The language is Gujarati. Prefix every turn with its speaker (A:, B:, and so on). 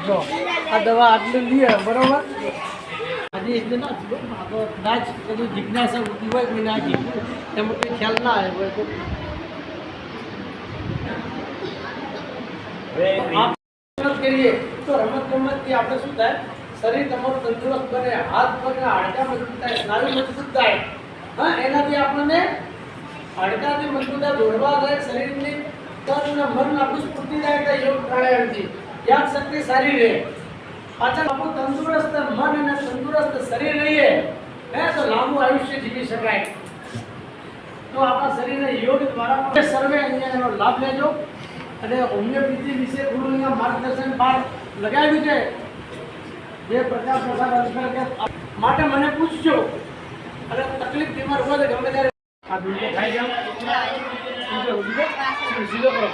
A: જો આ દવા આટલી લઈએ બરોબર હજી એટલે ના કદાચ બધું જિજ્ઞાસા ઉઠી હોય કોઈ ના જીતવું એમાં કોઈ ખ્યાલ ના આવે હોય તો કરીએ તો રમત ગમતથી આપણે શું થાય શરીર તમારું તંદુરસ્ત બને હાથ પગના હાડકા મજબૂત થાય સ્નાયુ મજબૂત થાય હા એનાથી આપણને હાડકાથી મજબૂતા દોડવા રહે શરીરની તન મન આપણું સ્ફૂર્તિદાયક યોગ પ્રાણાયામથી યાદ શક્તિ સારી રહે પાછળ આપણું તંદુરસ્ત મન અને તંદુરસ્ત શરીર રહીએ હે તો લાંબુ આયુષ્ય જીવી શકાય તો આપણા શરીરને યોગ દ્વારા સર્વે અહીંયા એનો લાભ લેજો અને હોમિયોપેથી વિશે થોડું અહીંયા માર્ગદર્શન બહાર લગાવ્યું છે જે પ્રકાશ પ્રસાદ માટે મને પૂછજો અને તકલીફ બીમાર હોય તો ગમે ત્યારે આ દૂધ ખાઈ જાઓ સીધો કરો